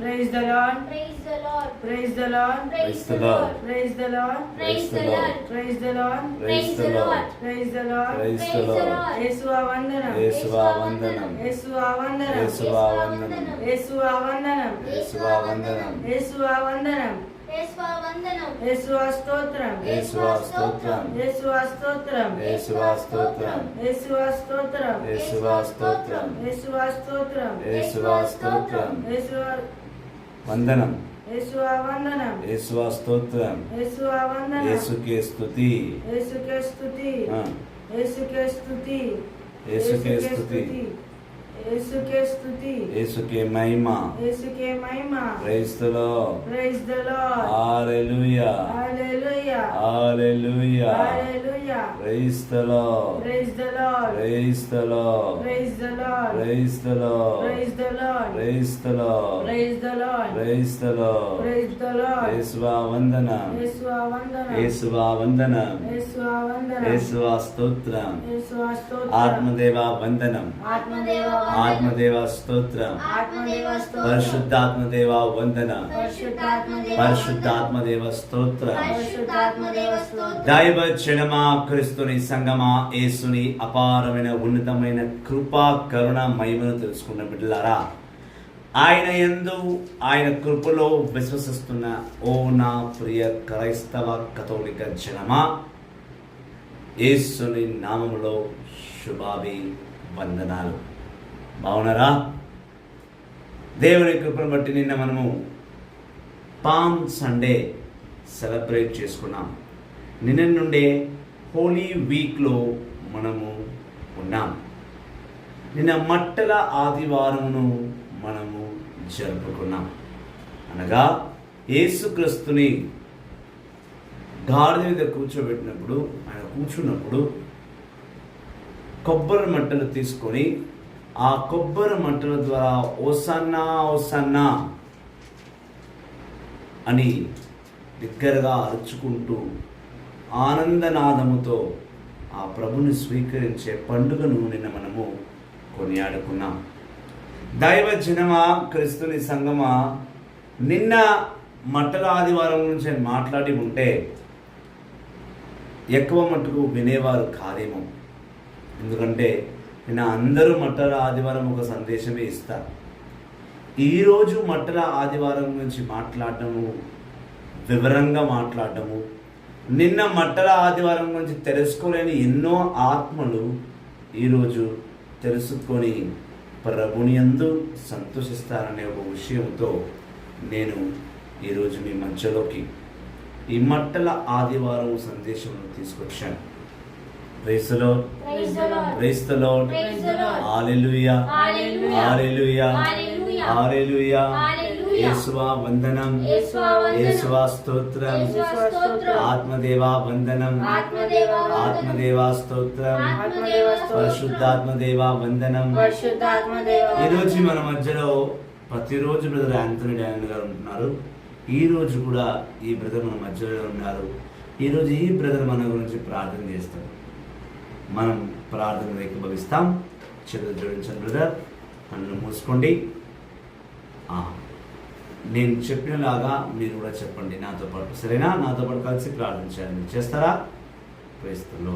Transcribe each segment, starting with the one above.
Praise the Lord. Praise the Lord. Praise the Lord. Praise the Lord. Praise the Lord. Praise the Lord. Praise the Lord. Praise the Lord. Praise the Lord. Praise Praise the Lord. యేసువా వందనం. యేసువా వందనం. యేసువా వందనం. యేసువా వందనం. యేసువా వందనం. యేసువా వందనం. యేసువా వందనం. యేసువా వందనం. యేసువా స్తోత్రం. యేసువా స్తోత్రం. యేసువా స్తోత్రం. యేసువా స్తోత్రం. యేసువా స్తోత్రం. యేసువా స్తోత్రం. యేసువా స్తోత్రం. యేసువా స్తోత్రం. యేసువా వందనం. యేసువా వందనం. యేసువా స్తోత్రం. యేసువా వందనం. యేసుకే స్తుతి. యేసుకే స్తుతి. ఆ, యేసుకే స్తుతి. యేసుకే స్తుతి. యేసుకే స్తుతి. యేసుకే మహిమ. యేసుకే మహిమ. Praise the lord. Praise the lord. Hallelujah. Hallelujah. Hallelujah. Hallelujah. Praise the lord. Praise the lord. Praise the lord. Praise the lord. Praise the lord. Praise the lord. Praise the lord. Praise the lord. Praise the lord. Praise the lord. యేసువా వందనం. యేసువా వందనం. యేసువా వందనం. యేసువా వందనం. యేసువా స్తోత్రం. యేసువా స్తోత్రం. ఆత్మదేవా వందనం. ఆత్మదేవా వందనం. ఆత్మదేవా స్తోత్రం. ఆత్మదేవా స్తోత్రం. పరిశుద్ధాత్మదేవా వందనం. పరిశుద్ధాత్మదేవా పరిశుద్ధాత్మదేవ స్తోత్రం. పరిశుద్ధాత్మదేవా స్తోత్రం. దైవ జనమా, క్రీస్తుని సంగమా, యేసుని అపారమైన ఉన్నతమైన కృపా కరుణ మహిమను తెలుసుకున్న బిడ్డలారా, ఆయన యందు ఆయన కృపలో విశ్వసిస్తున్న ఓ నా ప్రియ క్రైస్తవ కథోలిక జనమా, యేసుని నామములో శుభాభి వందనాలు. బాగున్నారా? దేవుని కృపను బట్టి నిన్న మనము పామ్ సండే సెలబ్రేట్ చేసుకున్నాం. నిన్న నుండే హోలీ వీక్లో మనము ఉన్నాం. నిన్న మట్టల ఆదివారమును మనము జరుపుకున్నాం. అనగా యేసుక్రీస్తుని గాడిద మీద కూర్చోబెట్టినప్పుడు, ఆయన కూర్చున్నప్పుడు కొబ్బరి మట్టలు తీసుకొని ఆ కొబ్బరి మట్టల ద్వారా ఓసన్నా ఓసన్నా అని బిగ్గరగా అరుచుకుంటూ ఆనందనాదముతో ఆ ప్రభుని స్వీకరించే పండుగను నిన్న మనము కొనియాడుకున్నాం. దైవ జనమా, క్రీస్తుని సంగమా, నిన్న మట్టల ఆదివారం గురించి మాట్లాడి ఉంటే ఎక్కువ మట్టుకు వినేవారు కాదేమో. ఎందుకంటే నిన్న అందరూ మట్టల ఆదివారం ఒక సందేశమే ఇస్తారు. ఈరోజు మట్టల ఆదివారం గురించి మాట్లాడటము, వివరంగా మాట్లాడటము, నిన్న మట్టల ఆదివారం గురించి తెలుసుకోలేని ఎన్నో ఆత్మలు ఈరోజు తెలుసుకొని ప్రభుని యందు సంతోషిస్తారనే ఒక విషయంతో నేను ఈరోజు మీ మధ్యలోకి ఈ మట్టల ఆదివారం సందేశం తీసుకొచ్చాను. Praise the lord. Praise the Lord. Praise the lord. Praise the Lord. Hallelujah. Hallelujah. Hallelujah. Hallelujah. Hallelujah. Hallelujah. యేసువా వందనం. యేసువా వందనం. యేసువా స్తోత్రం. యేసువా స్తోత్రం. ఆత్మదేవా వందనం. ఆత్మదేవా వందనం. ఆత్మదేవా స్తోత్రం. ఆత్మదేవా స్తోత్రం. పరిశుద్ధాత్మదేవా వందనం. పరిశుద్ధాత్మదేవా. ఈరోజు మన మధ్యలో ప్రతిరోజు బ్రదర్ యాంథనీ డాన్ గారు ఉంటున్నారు. ఈ రోజు కూడా ఈ బ్రదర్ మన మధ్యలో ఉన్నారు. ఈరోజు ఈ బ్రదర్ మన గురించి ప్రార్థన చేస్తారు. మనం ప్రార్థన ఏకీభవిస్తాం. చేతులు జోడించండి బ్రదర్, కళ్ళు మూసుకోండి. నేను చెప్పినలాగా మీరు కూడా చెప్పండి నాతో పాటు, సరేనా? నాతో పాటు కలిసి ప్రార్థించాలి. మీరు చేస్తారా? క్రీస్తులో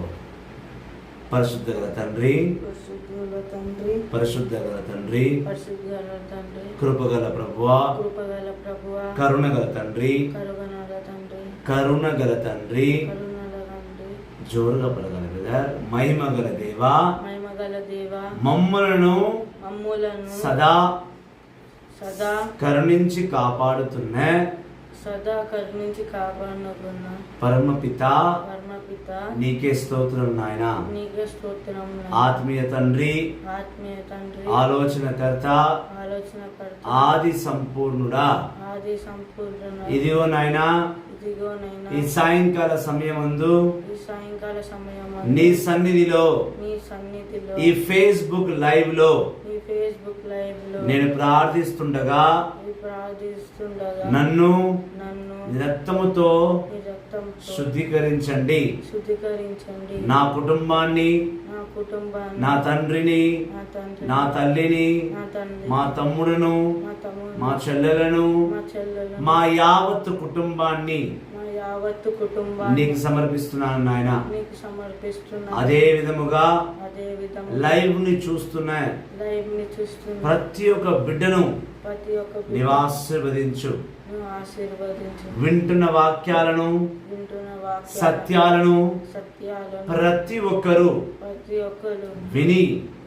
పరిశుద్ధ గల తండ్రి, పరిశుద్ధుల తండ్రి, పరిశుద్ధ గల తండ్రి, పరిశుద్ధుల తండ్రి, కృపగల ప్రభువా, కృపగల ప్రభువా, కరుణగల తండ్రి, కరుణగల తండ్రి, కరుణగల తండ్రి, కరుణగల తండ్రి, జోరుగా పడగల బ్రదర్, మహిమగల దేవా, మహిమగల దేవా, మమ్ములను మమ్ములను సదా కరుణించి కాపాడుతున్న సదా కరుణించి కాపాడుకున్న పరమపిత పరమపిత నీకే స్తోత్రం నాయనా. నీకే స్తోత్రం. ఆత్మీయ తండ్రి, ఆత్మీయ తండ్రి, ఆలోచనకర్త, ఆలోచనకర్త, ఆది సంపూర్ణుడా, ఆది సంపూర్ణ, ఇదిగో నాయనా ఇదిగోనైనా ఈ సాయంకాల సమయమందు ఈ సాయంకాల సమయం నీ సన్నిధిలో నీ సన్నిధిలో ఈ ఫేస్బుక్ లైవ్ లో ఈ ఈ ఫేస్బుక్ లైవ్ లో నేను ప్రార్థిస్తుండగా ప్రార్థిస్తుండగా నన్ను నన్ను నీ రక్తముతో నీ రక్తంతో శుద్ధీకరించండి. శుద్ధీకరించండి. నా కుటుంబాన్ని, నా కుటుంబాన్ని, నా తండ్రిని, నా తండ్రిని, నా తల్లిని, నా తండ్రిని, మా తమ్ముడును, మా తమ్ముడిని, మా చెల్లెలను, మా చెల్లెలను, మా యావత్తు కుటుంబాన్ని మా యావత్తు కుటుంబాన్ని నీకు సమర్పిస్తున్నాను నాయన. నీకు సమర్పిస్తున్నాను. అదే విధముగా అదే విధంగా లైవ్ ని చూస్తున్న లైవ్ ని చూస్తున్న ప్రతి ఒక్క బిడ్డను ప్రతి ఒక్క నీవు ఆశీర్వదించు. నువ్వు ఆశీర్వదించు. వింటున్న వాక్యాలను, వింటున్న వాక్యాలను, సత్యాలను సత్యాలను ప్రతి ఒక్కరు ప్రతి ఒక్కరు విని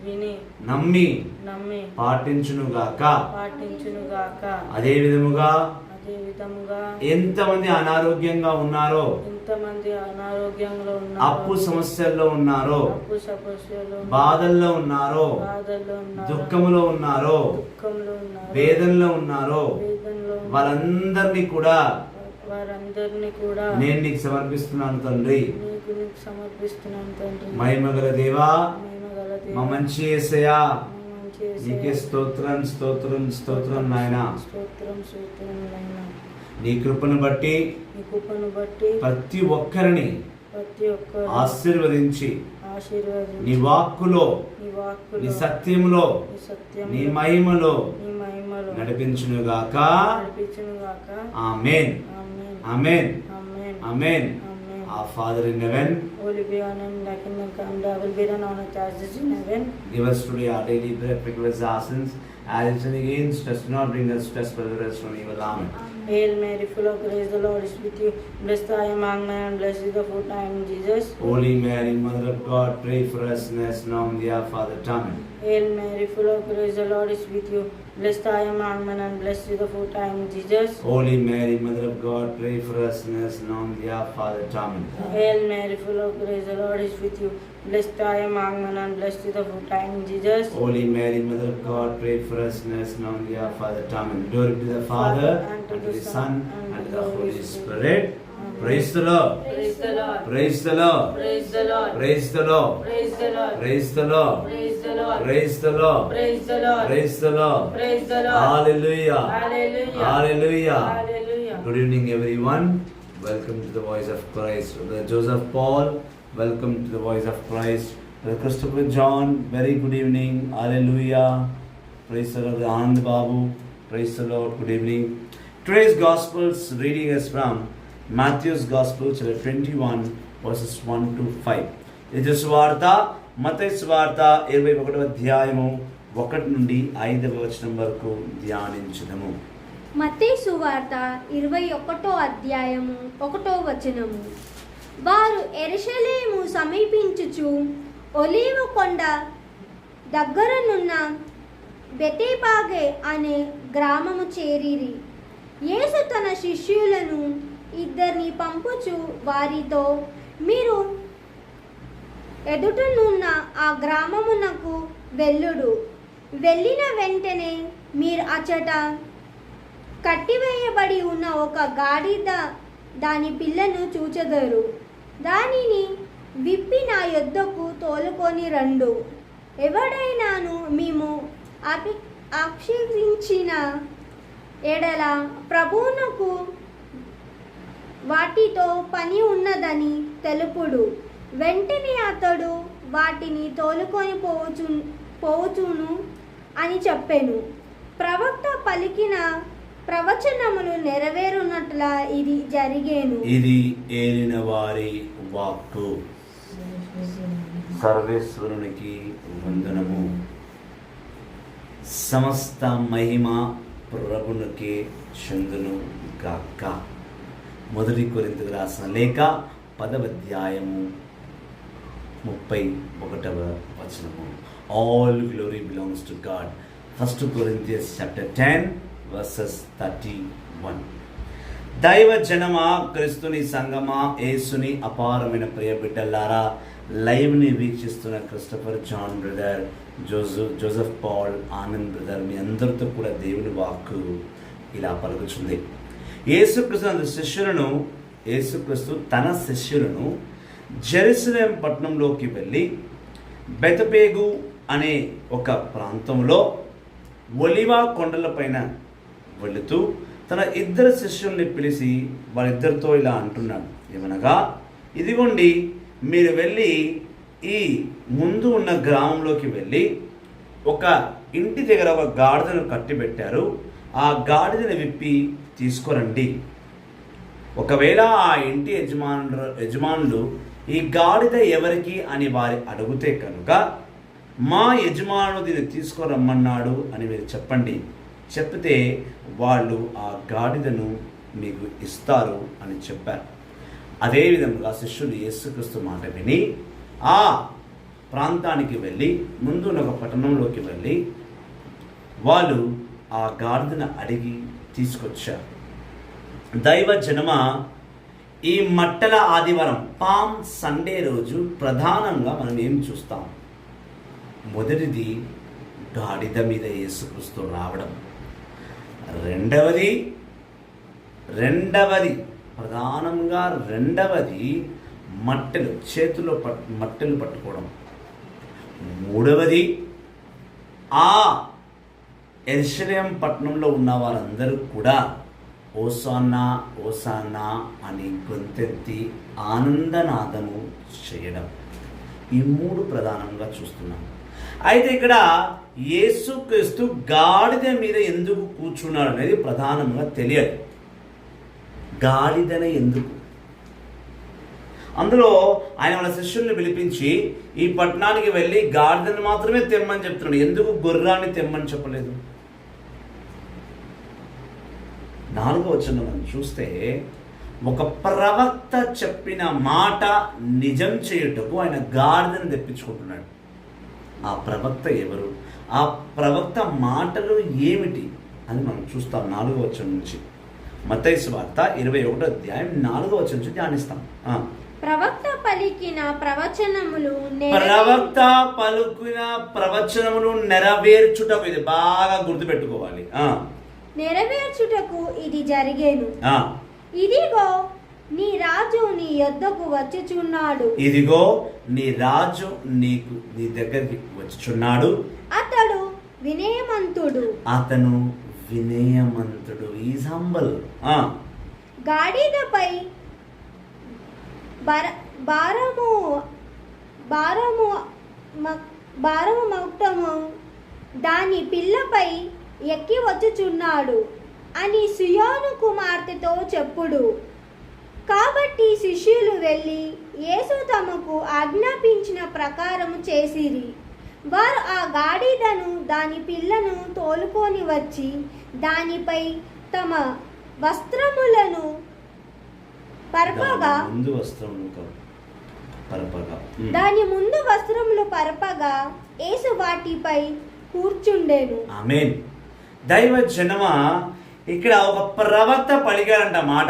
విని నమ్మి నమ్మి పాటించునుగాక. పాటించునుగాక. అదే విధముగా అదే విధముగా ఎంతమంది అనారోగ్యంగా ఉన్నారో, ఎంతమంది అనారోగ్యంలో అప్పు ఉన్నారు, సమస్యల్లో ఉన్నారో, అప్పు సమస్యలో ఉన్నారు, బాధల్లో ఉన్నారో, బాధల్లో ఉన్నారు, దుఃఖంలో ఉన్నారో, దుఃఖంలో ఉన్నారు, వేదనలో ఉన్నారో, వేదనలో ఉన్నారు. వాళ్ళందరినీ కూడా వారందరినీ కూడా నేను నీకు సమర్పిస్తున్నాను తండ్రి. నీకు సమర్పిస్తున్నాను తండ్రి. మహిమగల దేవా, మహిమగల దేవా, మా మంచి యేసయ్యా, మా మంచి యేసయ్యా, నీకే స్తోత్రం స్తోత్రం స్తోత్రం నాయనా. స్తోత్రం స్తోత్రం నాయనా. నీ కృపను బట్టి నీ కృపను బట్టి ప్రతి ఒక్కరిని ప్రతి ఒక్కరు ఆశీర్వదించి ఆశీర్వదించి నీ వాక్కులో, నీ వాక్కులో, నీ సత్యములో, నీ సత్యం, నీ మహిమలో నీ మహిమలో నడిపించునుగాక. నడిపించునుగాక. ఆమేన్ ఆమేన్. ఆమేన్ ఆమేన్. ఆమేన్. Amen. Our Father in heaven, Holy be your name, thy kingdom come, thy will be done on earth as it is in heaven. give us today our daily bread, forgive us our sins, as we sin against us, do not bring us to us, but deliver us from evil. Amen. Hail Mary, full of grace, the Lord is with you. Blessed are you among men, and blessed is the fruit of thy womb, Jesus. Holy Mary, Mother of God, pray for us sinners now and the hour of our death. Amen. Hail Mary, full of grace, the Lord is with you. Blessed are you among men, and blessed is the fruit of thy womb, Jesus. Holy Mary, Mother of God, pray for us sinners now and the hour of our death. Amen. Hail Mary, full of grace, the Lord is with you. Blessed are you among men, and blessed is the fruit of thy womb, Jesus. Holy Mary, Mother of God, pray for us sinners now and the hour of our death. Amen. Glory to the Father, and to the Son, and to the Holy Spirit. Praise the Lord. Praise the Lord. Praise the Lord. Praise the Lord. Praise the Lord. Praise the Lord. Praise the Lord. Praise the Lord. Praise the Lord. Praise the Lord. Praise the Lord. Praise the Lord. Hallelujah. Hallelujah. Hallelujah. Hallelujah. Good evening, everyone. Welcome to the Voice of Christ. Brother Joseph Paul, welcome to the Voice of Christ. Brother Christopher John, very good evening. Hallelujah. Praise the Lord. Anand Babu, praise the Lord. Good evening. Today's Gospels reading is from Matthew's Gospel, chapter 21, verses 1 to 5. ఇది సువార్త, మత్తయి సువార్త 21వ అధ్యాయము 1 నుండి 5వ వచనం వరకు ధ్యానించుదాము. మత్తయి సువార్త 21వ అధ్యాయము 1వ వచనము. వారు యెరూషలేము సమీపించుచు ఒలీవ కొండ దగ్గరనున్న బెతేపాగే అనే గ్రామము చేరిరి. యేసు తన శిష్యులను ఇద్దరిని పంపుచు వారితో, మీరు ఎదుటనున్న ఆ గ్రామమునకు వెళ్ళుడు. వెళ్ళిన వెంటనే మీరు అచట కట్టివేయబడి ఉన్న ఒక గాడిద దాని పిల్లను చూచెదరు. దానిని విప్పి నా యొద్దకు తోలుకొని రండు. ఎవడైనాను మేము ఆక్షేపించిన ఎడల ప్రభువునకు వాటితో పని ఉన్నదని తెలుపుడు. వెంటనే అతడు వాటిని తోలుకొని పోవుచును అని చెప్పెను. ప్రవక్త పలికిన ప్రవచనములు నెరవేరునట్ల ఇది జరిగేను. ఇది ఏలిన వారి వాక్కు. సర్వేశ్వరునికి వందనము. సమస్త మహిమ ప్రభునికి చెందును గాక. మొదటి కొరింథీయులకు రాసిన లేఖ 10వ అధ్యాయము 31వ వచనము. All glory belongs to God. 1 Corinthians chapter 10 verses 31. దైవ జనమా, క్రీస్తుని సంగమా, యేసుని అపారమైన ప్రియ బిడ్డలారా, లైవ్ని వీక్షిస్తున్న Christopher John brother, Joseph Paul, Anand brother, మీ అందరితో కూడా దేవుని వాక్కు ఇలా పలుకుతుంది. యేసుక్రీస్తు తన శిష్యులను జెరూసలేం పట్టణంలోకి వెళ్ళి బెతపేగు అనే ఒక ప్రాంతంలో ఒలివ కొండలపైన వెళుతూ తన ఇద్దరు శిష్యుల్ని పిలిచి వాళ్ళిద్దరితో ఇలా అంటున్నాడు, ఏమనగా, ఇదిగోండి మీరు వెళ్ళి ఈ ముందు ఉన్న గ్రామంలోకి వెళ్ళి ఒక ఇంటి దగ్గర ఒక గాడిదను కట్టిబెట్టారు, ఆ గాడిదను విప్పి తీసుకురండి. ఒకవేళ ఆ ఇంటి యజమానులు ఈ గాడిద ఎవరికి అని వారి అడిగితే కనుక మా యజమానుడు దీన్ని తీసుకురమ్మన్నాడు అని మీరు చెప్పండి. చెప్తే వాళ్ళు ఆ గాడిదను మీకు ఇస్తారు అని చెప్పారు. అదేవిధంగా శిష్యులు యేసుక్రీస్తు మాట విని ఆ ప్రాంతానికి వెళ్ళి ముందున్న ఒక పట్టణంలోకి వెళ్ళి వాళ్ళు ఆ గాడిదను అడిగి తీసుకొచ్చారు. దైవ జనమ, ఈ మట్టల ఆదివారం పామ్ సండే రోజు ప్రధానంగా మనం ఏం చూస్తాం? మొదటిది గాడిద మీద యేసుక్రీస్తు రావడం. రెండవది మట్టెలు, చేతిలో మట్టెలు పట్టుకోవడం. మూడవది ఆ యెరూషలేము పట్టణంలో ఉన్న వారందరూ కూడా ఓసానా ఓసానా అని గొంతెత్తి ఆనందనాదము చేయడం. ఈ మూడు ప్రధానంగా చూస్తున్నాం. అయితే ఇక్కడ యేసుక్రీస్తు గాడిద మీద ఎందుకు కూర్చున్నాడు అనేది ప్రధానంగా తెలియదు. గాడిదనే ఎందుకు? అందులో ఆయన మన శిష్యుల్ని పిలిపించి ఈ పట్టణానికి వెళ్ళి గాడిదను మాత్రమే తెమ్మని చెప్తున్నాడు. ఎందుకు గుర్రాన్ని తెమ్మని చెప్పలేదు? 4వ వచనం మనం చూస్తే, ఒక ప్రవక్త చెప్పిన మాట నిజం చేయుటకు ఆయన గాడిదను తెప్పించుకుంటున్నాడు. ఆ ప్రవక్త ఎవరు? ఆ ప్రవక్త మాటలు ఏమిటి అని మనం చూస్తాం 4వ వచనం నుంచి. మత్తయి సువార్త 21వ అధ్యాయం 4వ వచనం నుంచి ధ్యానిస్తాం. ప్రవక్త పలికిన ప్రవచనములు నెరవేర్చుటకు, ఇది బాగా గుర్తుపెట్టుకోవాలి. నెరవేర్చుటకు ఇది జరిగేను. ఇదిగో నీ రాజు నీ యొద్దకు వచ్చుచున్నాడు. ఇదిగో నీ రాజు నీ దగ్గరికి వచ్చుచున్నాడు. అతడు వినయమంతుడు. Is humble. గాడిదపై భారము మౌక్తము దాని పిల్లపై ఎక్కి వచ్చుచున్నాడు అని సియోను కుమార్తెతో చెప్పుడు. కాబట్టి శిష్యులు వెళ్ళి యేసు తమకు ఆజ్ఞాపించిన ప్రకారము చేసిరి. వారు ఆ గాడిదను దాని పిల్లను తోలుకొని వచ్చి దానిపై తమ వస్త్రములను పరపగా దాని ముందు వస్త్రములు పరపగా యేసు వాటిపై కూర్చుండెను. ఆమేన్. దైవ జనమ, ఇక్కడ ఒక ప్రవక్త పలికాడంట మాట.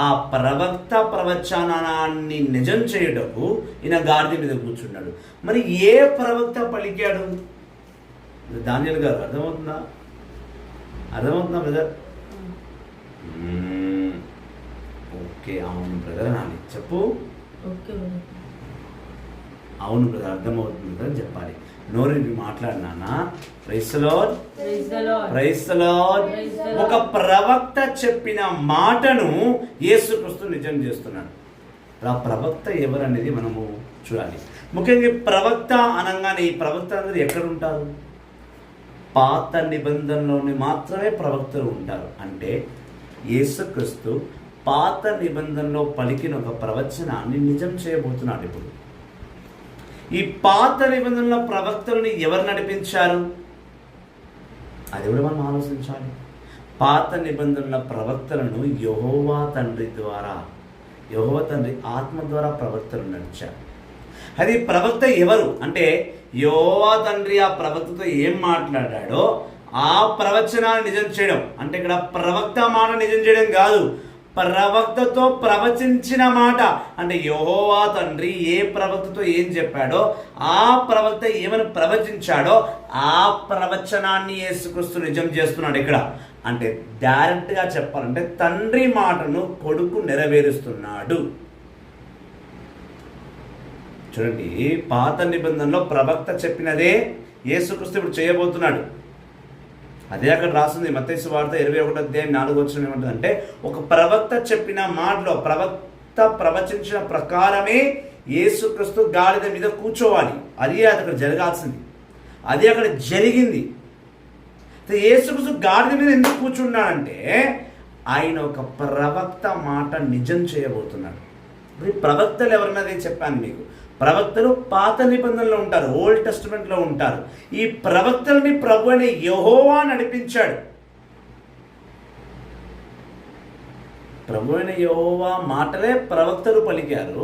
ఆ ప్రవక్త ప్రవచనాన్ని నిజం చేయుటకు ఈయన గాడిద మీద కూర్చున్నాడు. మరి ఏ ప్రవక్త పలికాడు? దానియేలు గారు అర్థమవుతుందా బ్రదర్? ఓకే, అవును బ్రదర్ అని చెప్పు. అవును బ్రదర్, అర్థమవుతుంది బ్రదర్ చెప్పాలి. నోరు మాట్లాడినా. Praise the Lord. ఒక ప్రవక్త చెప్పిన మాటను యేసుక్రీస్తు నిజం చేస్తున్నాడు. ఆ ప్రవక్త ఎవరనేది మనము చూడాలి. ముఖ్యంగా ప్రవక్త అనగానే ఈ ప్రవక్త అందరూ ఎక్కడ ఉంటారు? పాత నిబంధనలోని మాత్రమే ప్రవక్తలు ఉంటారు. అంటే యేసుక్రీస్తు పాత నిబంధనలో పలికిన ఒక ప్రవచనాన్ని నిజం చేయబోతున్నాడు. ఇప్పుడు ఈ పాత నిబంధనల ప్రవక్తలని ఎవరు నడిపించారు? అది కూడా మనం ఆలోచించాలి. పాత నిబంధనల ప్రవక్తలను యెహోవా తండ్రి ఆత్మ ద్వారా ప్రవక్తలు నడిచారు. అది ప్రవక్త ఎవరు అంటే, యెహోవా తండ్రి ఆ ప్రవక్తతో ఏం మాట్లాడాడో ఆ ప్రవచనాన్ని నిజం చేయడం. అంటే ఇక్కడ ప్రవక్త మాట నిజం చేయడం కాదు, ప్రవక్తతో ప్రవచించిన మాట. అంటే యెహోవా తండ్రి ఏ ప్రవక్తతో ఏం చెప్పాడో, ఆ ప్రవక్త ఏమని ప్రవచించాడో ఆ ప్రవచనాన్ని యేసుక్రీస్తు నిజం చేస్తున్నాడు ఇక్కడ. అంటే డైరెక్ట్గా చెప్పాలంటే తండ్రి మాటను కొడుకు నెరవేరుస్తున్నాడు. చూడండి, పాత నిబంధనలో ప్రవక్త చెప్పినదే యేసుక్రీస్తు ఇప్పుడు చేయబోతున్నాడు. అదే అక్కడ రాస్తుంది మత్తయి సువార్త 21:4 ఏమంటుందంటే, ఒక ప్రవక్త చెప్పిన మాటలో ప్రవక్త ప్రవచించిన ప్రకారమే యేసుక్రీస్తు గాడిద మీద కూర్చోవాలి. అది అక్కడ జరగాల్సింది, అది అక్కడ జరిగింది. యేసుక్రీస్తు గాడిద మీద ఎందుకు కూర్చున్నాడంటే ఆయన ఒక ప్రవక్త మాట నిజం చేయబోతున్నాడు. ఇప్పుడు ప్రవక్తలు ఎవరన్నది చెప్పాను మీకు. ప్రవక్తలు పాత నిబంధనలో ఉంటారు, ఓల్డ్ టెస్టిమెంట్లో ఉంటారు. ఈ ప్రవక్తలని ప్రభు అనే యెహోవా నడిపించాడు. ప్రభు అయిన యెహోవా మాటలే ప్రవక్తలు పలికారు.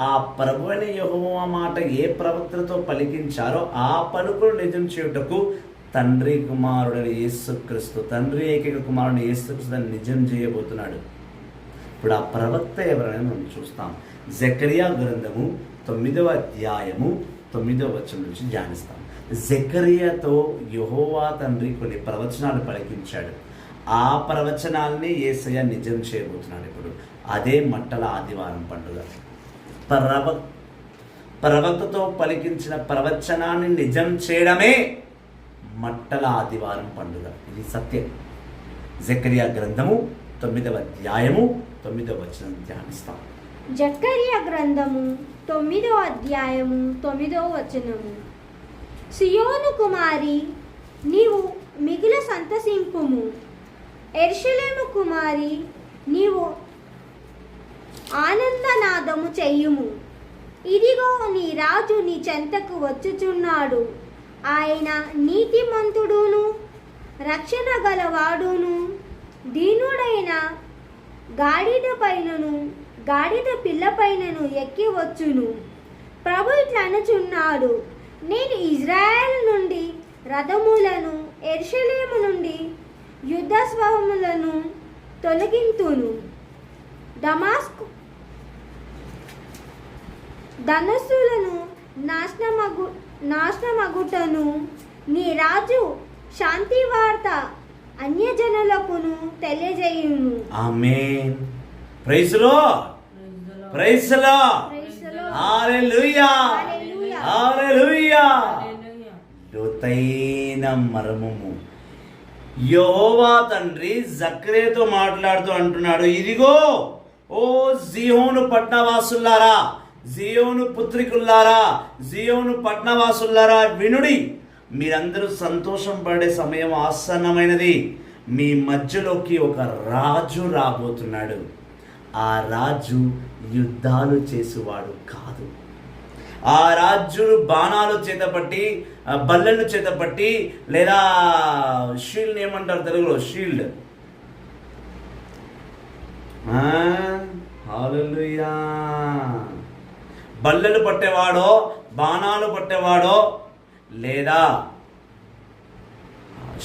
ఆ ప్రభు అయిన యెహోవా మాట ఏ ప్రవక్తలతో పలికించారో ఆ పలుకులు నిజం చేయుటకు తండ్రి కుమారుడైన యేసుక్రీస్తు, తండ్రి ఏకైక కుమారుడైన యేసుక్రీస్తు దాన్ని నిజం చేయబోతున్నాడు. ఇప్పుడు ఆ ప్రవక్త ఎవరైనా మనం చూస్తాం. జకరియా గ్రంథము 9వ అధ్యాయము 9వ వచనం నుంచి ధ్యానిస్తాం. జకరియాతో యెహోవా తండ్రి కొన్ని ప్రవచనాలు పలికించాడు. ఆ ప్రవచనాల్ని యేసయ్య నిజం చేయబోతున్నాడు. ఇప్పుడు అదే మట్టల ఆదివారం పండుగ. ప్రవక్తతో పలికించిన ప్రవచనాన్ని నిజం చేయడమే మట్టల ఆదివారం పండుగ. ఇది సత్యం. జకరియా గ్రంథము 9వ అధ్యాయము 9వ వచనం ధ్యానిస్తాం. జకరియా గ్రంథము 9వ అధ్యాయము 9వ వచనము. సియోను కుమారి నీవు మిగుల సంతసింపుము, యెరూషలేము కుమారి నీవు ఆనందనాదము చెయ్యుము. ఇదిగో నీ రాజు నీ చెంతకు వచ్చుచున్నాడు. ఆయన నీతిమంతుడును రక్షణ గలవాడును, దీనుడైన గాడిద పైనను గాడిద పిల్ల పైనను ఎక్కి వచ్చును. ప్రభు ఇట్లా అనుచున్నాడు, నేను ఇజ్రాయెల్ నుండి రథములను యెరూషలేము నుండి యుద్ధ స్వరములను తొలగింతును. దమాస్కు ధనస్సులను నాశనమగుటను. నీ రాజు శాంతి వార్త అన్యజనులకును తెలియజేయును. ఆమేన్. Praise lord, praise lord, hallelujah, హల్లెలూయా. లోతైన మర్మము. యెహోవా తండ్రి జకరియతో మాట్లాడుతూ అంటున్నాడు, ఇదిగో ఓ జీయోను పట్టణవాసులారా, జీయోను పుత్రికులారా, జీయోను పట్టణవాసులారా వినుడి. మీరందరూ సంతోషం పడే సమయం ఆసన్నమైనది. మీ మధ్యలోకి ఒక రాజు రాబోతున్నాడు. ఆ రాజు యుద్ధాలు చేసేవాడు కాదు. ఆ రాజు బాణాలు చేతపట్టి, బల్లెలు చేతపట్టి, లేదా షీల్డ్ ఏమంటారు తెలుగులో, షీల్డ్. హల్లెలూయా. బల్లెలు పట్టేవాడో, బాణాలు పట్టేవాడో, లేదా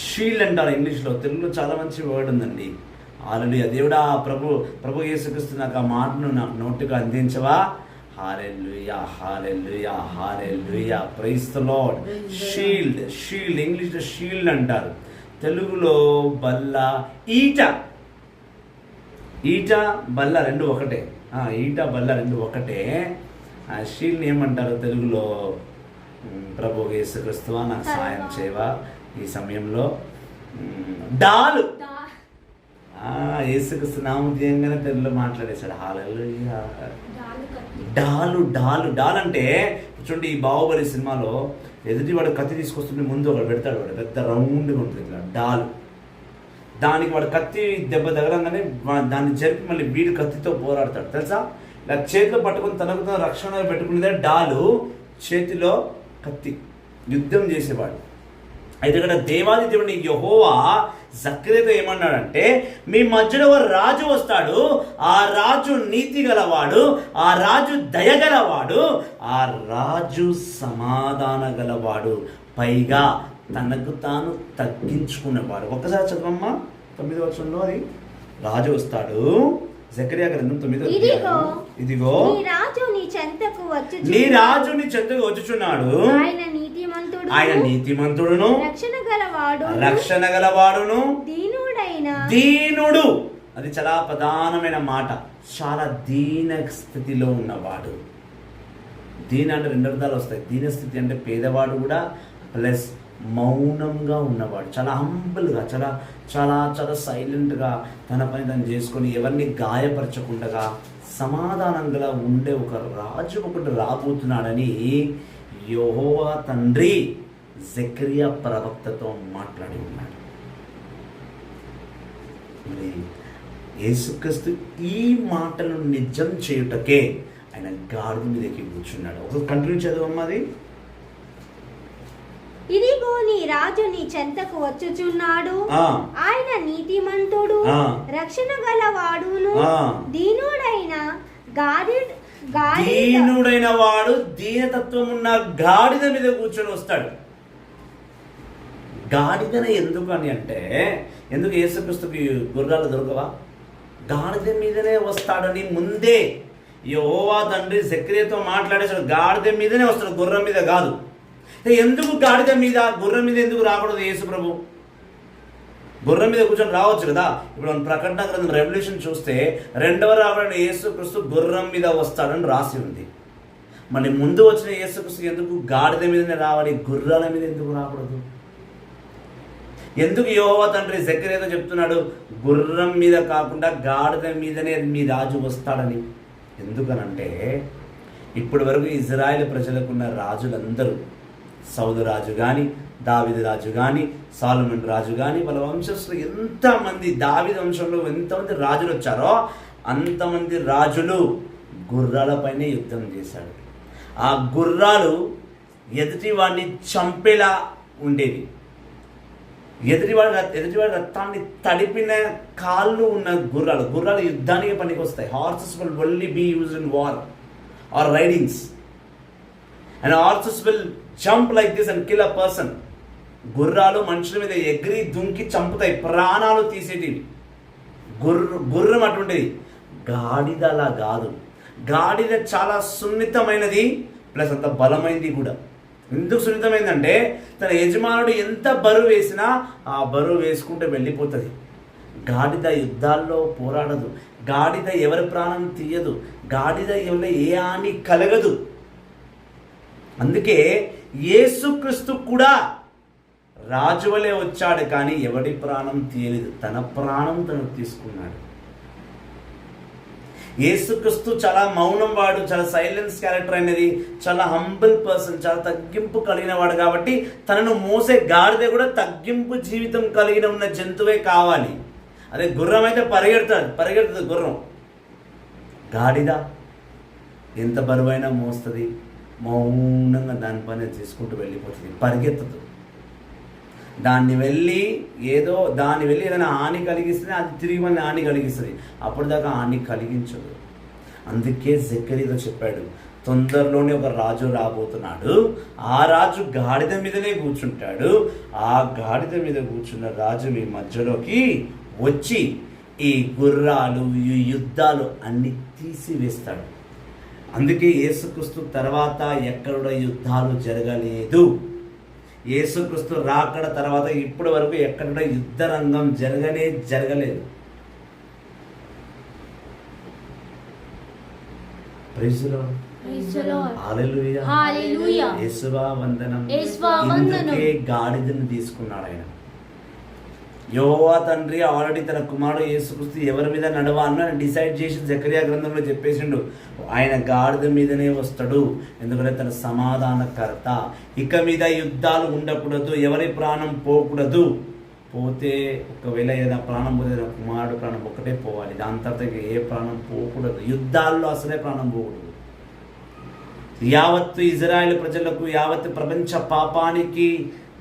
షీల్డ్ అంటారు ఇంగ్లీష్లో. తెలుగులో చాలా మంచి వర్డ్ ఉందండి. హల్లెలూయా. దేవుడా, ప్రభు యేసుక్రీస్తు నాకు ఆ మాటను నాకు నోటిగా అందించవా. Hallelujah, hallelujah, hallelujah. Praise the lord. Shield, shield ఇంగ్లీష్లో షీల్డ్ అంటారు, తెలుగులో బల్ల, ఈట. ఈట బల్ల రెండు ఒకటే. ఈట బల్ల రెండు ఒకటే. షీల్డ్ ఏమంటారు తెలుగులో? ప్రభు యేసుక్రీస్తువా నాకు సాయం చేయవా ఈ సమయంలో. డాలు. యేసుక్రీస్తు నామధేయంగానే తెలుగులో మాట్లాడేశాడు. హల్లెలూయా. డాలు, డాలు, డాల్ అంటే చూడండి, ఈ బాహుబలి సినిమాలో ఎదుటివాడు కత్తి తీసుకొస్తుంటే ముందు ఒకడు పెడతాడు, వాడు పెద్ద రౌండ్గా ఉంటుంది ఇట్లా డాల్. దానికి వాడు కత్తి దెబ్బ తగలంగానే దాన్ని జరిపి మళ్ళీ వీడు కత్తితో పోరాడతాడు తెలుసా. ఇలా చేతిలో పట్టుకుని తనకు రక్షణ పెట్టుకునేదే డాలు, చేతిలో కత్తి, యుద్ధం చేసేవాడు. అయితే ఇక్కడ దేవాది దేవుని యెహోవా జకరియతో ఏమన్నాడంటే, మీ మధ్యలో ఒక రాజు వస్తాడు. ఆ రాజు నీతి గలవాడు, ఆ రాజు దయగలవాడు, ఆ రాజు సమాధాన గలవాడు, పైగా తనకు తాను తగ్గించుకునేవాడు. ఒక్కసారి చదవమ్మా 9వ వచనంలో. అది రాజు వస్తాడు. జకరియా గ్రంథం 9వ అధ్యాయం. ఇదిగో నీ రాజు నీ చెంతకు వచ్చుచున్నాడు. ఆయన నీతిమంతుడును రక్షణ గలవాడును దీనుడు. అది చాలా ప్రధానమైన మాట. చాలా దీన స్థితిలో ఉన్నవాడు. దీన అంటే రెండు అర్థాలు వస్తాయి. దీన స్థితి అంటే పేదవాడు కూడా, ప్లస్ మౌనంగా ఉన్నవాడు, చాలా హంబుల్గా, చాలా చాలా చాలా సైలెంట్గా తన పని తను చేసుకొని ఎవరిని గాయపరచకుండా సమాధానంగా ఉండే ఒక రాజు ఒకటి రాబోతున్నాడని యెహోవా తండ్రి జకరియా ప్రవక్తతో మాట్లాడి ఉన్నాడు. మరి యేసుక్రీస్తు ఈ మాటలను నిజం చేయుటకే ఆయన గాడిద మీదకి కూర్చున్నాడు. ఒక కంటిన్యూ చదవమ్మది. ఇదిగో నీ రాజు నీ చెంతకు వచ్చుచున్నాడు, ఆయన నీతిమంతుడు, రక్షణ గలవాడును, దీనుడైన దీనుడైన వాడు దీనతత్వం ఉన్న గాడిద మీద కూర్చొని వస్తాడు. గాడిదన ఎందుకు అని అంటే, ఎందుకు యేసుక్రీస్తుకి గుర్రాలు దొరకవా? గాడిద మీదనే వస్తాడని ముందే యెహోవా తండ్రి జకర్యాతో మాట్లాడేసాడు. గాడిద మీదనే వస్తాడు, గుర్రం మీద కాదు. ఎందుకు గాడిద మీద, గుర్రం మీద ఎందుకు రాకూడదు? యేసు ప్రభు గుర్రం మీద కూర్చొని రావచ్చు కదా. ఇప్పుడు మనం ప్రకటన గ్రంథం రెవల్యూషన్ చూస్తే 2వ రాకడ యేసుక్రీస్తు గుర్రం మీద వస్తాడని రాసి ఉంది. మరి ముందు వచ్చిన యేసుక్రీస్తు ఎందుకు గాడిద మీదనే రావాలి, గుర్రాల మీద ఎందుకు రాకూడదు? ఎందుకు యెహోవా తండ్రి జకర్యాతో చెప్తున్నాడు గుర్రం మీద కాకుండా గాడిద మీదనే మీ రాజు వస్తాడని? ఎందుకనంటే ఇప్పటి వరకు ఇజ్రాయెల్ ప్రజలకున్న రాజులందరూ, సౌలు రాజు కానీ, దావీదు రాజు కానీ, సాలొమోను రాజు కానీ, వాళ్ళ వంశస్థులు ఎంతమంది, దావీదు వంశంలో ఎంతమంది రాజులు వచ్చారో అంతమంది రాజులు గుర్రాలపైనే యుద్ధం చేశాడు. ఆ గుర్రాలు ఎదుటి వాడిని చంపేలా ఉండేది. ఎదుటివాడి రక్తాన్ని తడిపిన కాళ్ళు ఉన్న గుర్రాలు యుద్ధానికి పనికి వస్తాయి. Horses will only be used in war or ridings, and horses will jump like this and kill a person. గుర్రాలు మనుషుల మీద ఎగిరి దుంకి చంపుతాయి, ప్రాణాలు తీసేటివి. గుర్రం అటువంటిది. గాడిద అలా కాదు. గాడిద చాలా సున్నితమైనది, ప్లస్ అంత బలమైనది కూడా. ఎందుకు సున్నితమైందంటే తన యజమానుడు ఎంత బరువు వేసినా ఆ బరువు వేసుకుంటూ వెళ్ళిపోతుంది. గాడిద యుద్ధాల్లో పోరాడదు. గాడిద ఎవరి ప్రాణం తీయదు. గాడిద ఎవరి ఏ హాని కలగదు. అందుకే యేసుక్రీస్తు కూడా రాజువలే వచ్చాడు, కానీ ఎవడి ప్రాణం తీయలేదు. తన ప్రాణం తను తీసుకున్నాడు. యేసుక్రీస్తు చాలా మౌనం వాడు, చాలా సైలెన్స్ క్యారెక్టర్ అనేది, చాలా హంబుల్ పర్సన్, చాలా తగ్గింపు కలిగిన వాడు. కాబట్టి తనను మోసే గాడిద కూడా తగ్గింపు జీవితం కలిగిన ఉన్న జంతువే కావాలి. అదే గుర్రం అయితే పరిగెడుతుంది గుర్రం. గాడిద ఎంత బరువైనా మోస్తుంది, మౌనంగా దాని పని చేసుకుంటూ వెళ్ళిపోతుంది, పరిగెత్తదు. దాన్ని వెళ్ళి ఏదైనా హాని కలిగిస్తే అది తిరిగి మన హాని కలిగిస్తుంది. అప్పటిదాకా హాని కలిగించదు. అందుకే జకర్యాతో చెప్పాడు, తొందరలోనే ఒక రాజు రాబోతున్నాడు, ఆ రాజు గాడిద మీదనే కూర్చుంటాడు, ఆ గాడిద మీద కూర్చున్న రాజు మీ మధ్యలోకి వచ్చి ఈ గుర్రాలు, ఈ యుద్ధాలు అన్ని తీసివేస్తాడు. అందుకే యేసుక్రీస్తు తర్వాత ఎక్కడ యుద్ధాలు జరగలేదు. యేసుక్రీస్తు రాకడ తర్వాత ఇప్పటి వరకు ఎక్కడ యుద్ధ రంగం జరగలేదు. ప్రైజ్ ది లార్డ్, హల్లెలూయా, యేసువా వందనం. ఇందుకే గాడిదను తీసుకున్నాడు ఆయన. యెహోవా తండ్రి ఆల్రెడీ తన కుమారుడు యేసుక్రీస్తు ఎవరి మీద నడవాలని ఆయన డిసైడ్ చేసి జకర్యా గ్రంథంలో చెప్పేసిండు. ఆయన గాడిద మీదనే వస్తాడు, ఎందుకంటే తన సమాధానకర్త. ఇక మీద యుద్ధాలు ఉండకూడదు, ఎవరి ప్రాణం పోకూడదు. పోతే ఒకవేళ ఏదైనా ప్రాణం పోతే కుమారుడు ప్రాణం ఒక్కటే పోవాలి, దాని తర్వాత ఏ ప్రాణం పోకూడదు. యుద్ధాల్లో అసలే ప్రాణం పోకూడదు. యావత్తు ఇజ్రాయెల్ ప్రజలకు, యావత్తు ప్రపంచ పాపానికి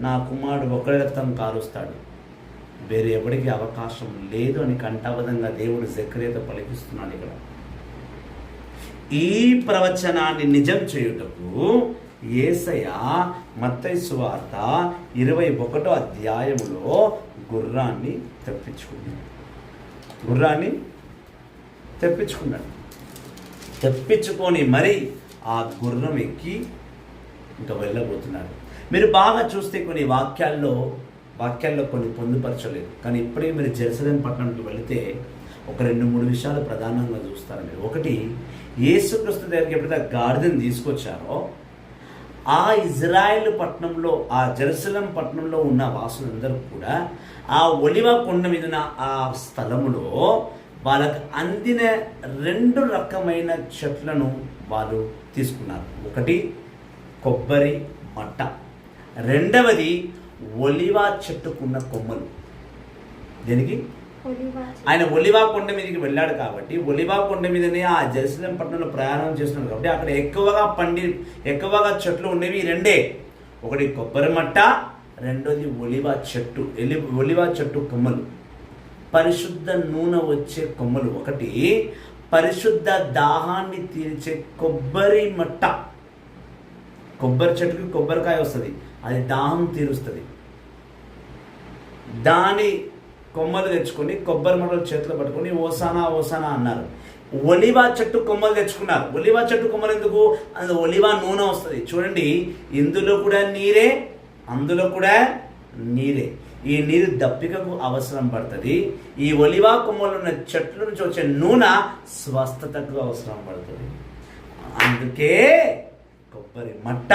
నా కుమారుడు ఒక్కడే రక్తం కారుస్తాడు, వేరే ఎవరికి అవకాశం లేదు అని కంఠబద్ధంగా దేవుడు జకర్యాతో పలికిస్తున్నాడు. ఇక్కడ ఈ ప్రవచనాన్ని నిజం చేయుటకు యేసయ్య మత్తయి సువార్త 21వ అధ్యాయములో గుర్రాన్ని తెప్పించుకున్నాడు. తెప్పించుకొని మరి ఆ గుర్రం ఎక్కి ఇంకా వెళ్ళబోతున్నాడు. మీరు బాగా చూస్తే కొన్ని వాక్యాల్లో కొన్ని పొందుపరచలేదు, కానీ ఇప్పుడే మీరు జెరూసలేం పట్టణానికి వెళితే ఒక 2-3 విషయాలు ప్రధానంగా చూస్తారు మీరు. ఒకటి, యేసుక్రీస్తు దగ్గరికి ఎప్పుడైతే గాడిదను తీసుకొచ్చారో ఆ ఇజ్రాయెల్ పట్టణంలో, ఆ జెరూసలేం పట్టణంలో ఉన్న వాసులందరూ కూడా ఆ ఒలివ కొండ మీద ఉన్న ఆ స్థలములో వాళ్ళకు అందిన 2 రకమైన చెట్లను వాళ్ళు తీసుకున్నారు. ఒకటి కొబ్బరి మట్ట, రెండవది ఒలివ చెట్టుకున్న కొమ్మలు. దేనికి? ఆయన ఒలివ కొండ మీదకి వెళ్ళాడు కాబట్టి, ఒలివ కొండ మీదనే ఆ జెరూసలేం పట్టణంలో ప్రయాణం చేస్తున్నాడు కాబట్టి అక్కడ ఎక్కువగా చెట్లు ఉండేవి 2. ఒకటి కొబ్బరి మట్ట, రెండోది ఒలివ చెట్టు కొమ్మలు. పరిశుద్ధ నూనె వచ్చే కొమ్మలు ఒకటి, పరిశుద్ధ దాహాన్ని తీర్చే కొబ్బరి మట్ట. కొబ్బరి చెట్టుకి కొబ్బరికాయ వస్తుంది, అది దాహం తీరుస్తుంది. దాని కొమ్మలు తెచ్చుకొని కొబ్బరి మట్టలు చేతిలో పట్టుకొని ఓసానా ఓసానా అన్నారు. ఒలివ చెట్టు కొమ్మలు తెచ్చుకున్నారు. ఒలివ చెట్టు కొమ్మలు ఎందుకు? అది ఒలివ నూనె వస్తుంది. చూడండి, ఇందులో కూడా నీరే, అందులో కూడా నీరే. ఈ నీరు దప్పికకు అవసరం పడుతుంది. ఈ ఒలివ కొమ్మలు ఉన్న చెట్ల నుంచి వచ్చే నూనె స్వస్థతకు అవసరం పడుతుంది. అందుకే కొబ్బరి మట్ట,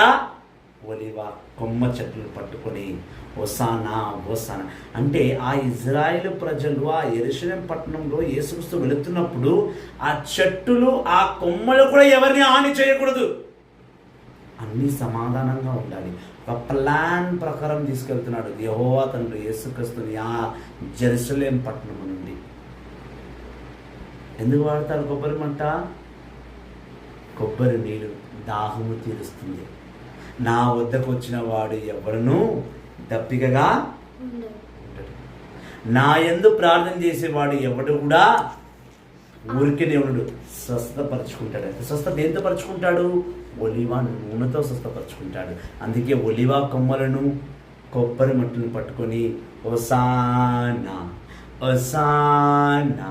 ఒలివ కొమ్మ చెట్లు పట్టుకొని ఓసానా ఓసానా అంటే ఆ ఇజ్రాయేలు ప్రజలు ఆ యెరూషలేం పట్టణంలో యేసుక్రీస్తు వెళుతున్నప్పుడు ఆ చెట్టులు, ఆ కొమ్మలు కూడా ఎవరిని హాని చేయకూడదు, అన్నీ సమాధానంగా ఉండాలి. ఒక ప్లాన్ ప్రకారం తీసుకెళ్తున్నాడు యెహోవా తండ్రి యేసుక్రీస్తుని ఆ జెరూసలేం పట్టణం నుండి. ఎందుకు వాడతారు కొబ్బరి మంట? కొబ్బరి నీళ్ళు దాహము తీరుస్తుంది. నా వద్దకు వచ్చిన వాడు ఎవరునూ దప్పికగా ఉంటాడు. నా యందు ప్రార్థన చేసేవాడు ఎవడు కూడా ఊరికే ఉండడు, స్వస్థపరుచుకుంటాడు. స్వస్థత దేంతో పరుచుకుంటాడు? ఒలివ నూనెతో స్వస్థపరుచుకుంటాడు. అందుకే ఒలివ కొమ్మలను కొబ్బరి మట్టును పట్టుకొని hosanna hosanna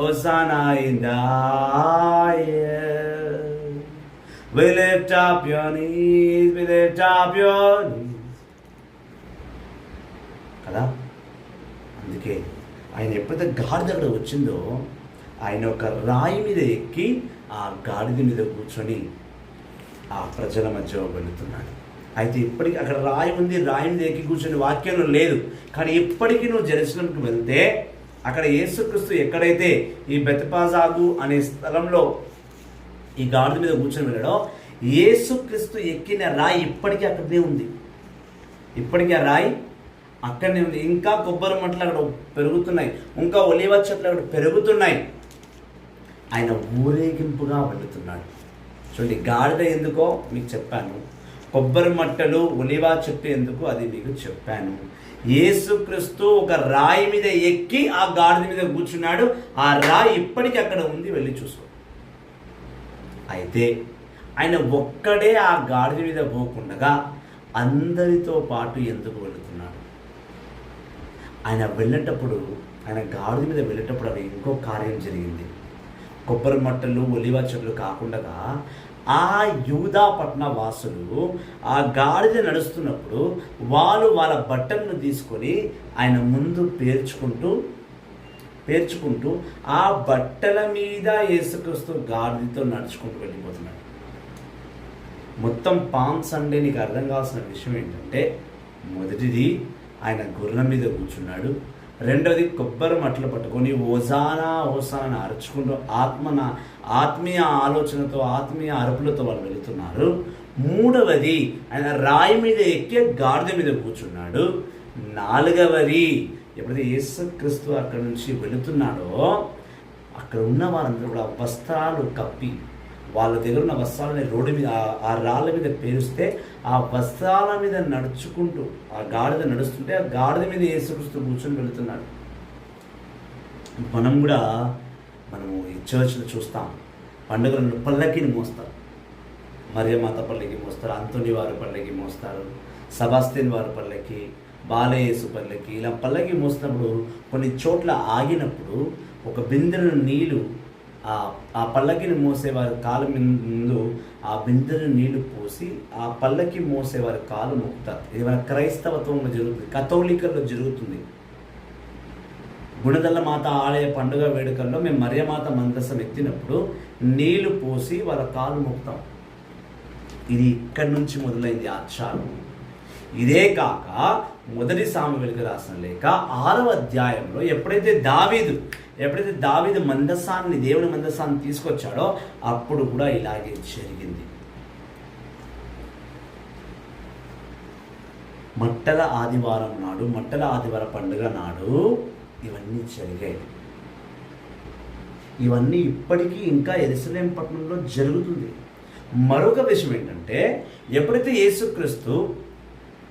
hosanna in the highest, we lift up your knees, we lift up your knees కదా. అందుకే ఆయన ఎప్పుడైతే గాడిద అక్కడ వచ్చిందో ఆయన ఒక రాయి మీద ఎక్కి ఆ గాడిద మీద కూర్చొని ఆ ప్రజల మధ్య వెళుతున్నాడు. అయితే ఇప్పటికీ అక్కడ రాయి ఉంది, రాయి మీద ఎక్కి కూర్చొని వాక్యంలో లేదు. కానీ ఇప్పటికీ నువ్వు జెరూసలేంకి వెళ్తే అక్కడ యేసుక్రీస్తు ఎక్కడైతే ఈ బెత్ఫాజాగు అనే స్థలంలో ఈ గాడిద మీద కూర్చొని వెళ్ళాడో యేసుక్రీస్తు ఎక్కిన రాయి ఇప్పటికీ అక్కడనే ఉంది. ఇప్పటికీ ఆ రాయి అక్కడనే ఉంది. ఇంకా కొబ్బరి మట్టలు అక్కడ పెరుగుతున్నాయి, ఇంకా ఒలివ చెట్లు అక్కడ పెరుగుతున్నాయి. ఆయన ఊరేగింపుగా వెళుతున్నాడు. చూడండి, గాడిద ఎందుకో మీకు చెప్పాను, కొబ్బరి మట్టలు ఒలివ చెట్టు ఎందుకు అది మీకు చెప్పాను. యేసుక్రీస్తు ఒక రాయి మీద ఎక్కి ఆ గాడిద మీద కూర్చున్నాడు. ఆ రాయి ఇప్పటికీ అక్కడ ఉంది, వెళ్ళి చూసుకో. అయితే ఆయన ఒక్కడే ఆ గాడిద మీద పోకుండగా అందరితో పాటు ఎందుకు వెళుతున్నాడు? ఆయన వెళ్ళేటప్పుడు, ఆయన గాడిద మీద వెళ్ళేటప్పుడు అవి ఇంకో కార్యం జరిగింది. కొబ్బరి మట్టలు ఒలివ చెట్లు కాకుండా ఆ యూదా పట్టణ వాసులు ఆ గాడిద నడుస్తున్నప్పుడు వాళ్ళ బట్టలను తీసుకొని ఆయన ముందు పేర్చుకుంటూ ఆ బట్టల మీద యేసుక్రీస్తు గాడిదతో నడుచుకుంటూ వెళ్ళిపోతున్నాడు. మొత్తం పామ్ సండే నీకు అర్థం కావాల్సిన విషయం ఏంటంటే, మొదటిది ఆయన గుర్రం మీద కూర్చున్నాడు, రెండవది కొబ్బరి మట్టలు పట్టుకొని ఓసానా ఓసానా అరుచుకుంటూ ఆత్మీయ ఆలోచనతో ఆత్మీయ అరుపులతో వాళ్ళు వెళుతున్నారు. మూడవది ఆయన రాయి మీద ఎక్కి గాడిద మీద కూర్చున్నాడు. నాలుగవది ఎప్పుడైతే యేసుక్రీస్తు అక్కడ నుంచి వెళుతున్నాడో అక్కడ ఉన్న వారందరూ కూడా వస్త్రాలు కప్పి, వాళ్ళ దగ్గర ఉన్న వస్త్రాలని రోడ్డు మీద ఆ రాళ్ళ మీద పేరుస్తే ఆ వస్త్రాల మీద నడుచుకుంటూ ఆ గాడిద నడుస్తుంటే ఆ గాడిద మీద యేసుక్రీస్తు కూర్చొని వెళుతున్నాడు. మనము ఈ చర్చ్లో చూస్తాం, పండుగలను పల్లకిని మోస్తారు. మరియమాత పల్లకి మోస్తారు, అంతోని వారి పల్లకి మోస్తారు, సెబాస్టియన్ వారి పల్లకి, బాలయేసు పల్లకి, ఇలా పల్లకి మోసినప్పుడు కొన్ని చోట్ల ఆగినప్పుడు ఒక బిందెను నీళ్లు ఆ పల్లకిని మోసేవారి కాలు ముందు ఆ బిందెను నీళ్లు పోసి ఆ పల్లకి మోసేవారి కాలు మొక్కుతారు. ఇది మన క్రైస్తవత్వంలో జరుగుతుంది, కథోలికల్లో జరుగుతుంది. గుణదల్ల మాత ఆలయ పండుగ వేడుకల్లో మేము మరియమాత మందసం ఎత్తినప్పుడు నీళ్లు పోసి వాళ్ళ కాలు మొక్కుతాం. ఇది ఇక్కడి నుంచి మొదలైంది ఆచారం. ఇదే కాక మొదటి సామువేలుకి రాసిన లేఖ 6వ అధ్యాయంలో ఎప్పుడైతే దావీదు మందసాన్ని, దేవుని మందసాన్ని తీసుకొచ్చాడో అప్పుడు కూడా ఇలాగే జరిగింది. మట్టల ఆదివారం నాడు, మట్టల ఆదివారం పండుగ నాడు ఇవన్నీ జరిగాయి. ఇవన్నీ ఇప్పటికీ ఇంకా యెరూషలేము పట్టణంలో జరుగుతుంది. మరొక విషయం ఏంటంటే, ఎప్పుడైతే యేసుక్రీస్తు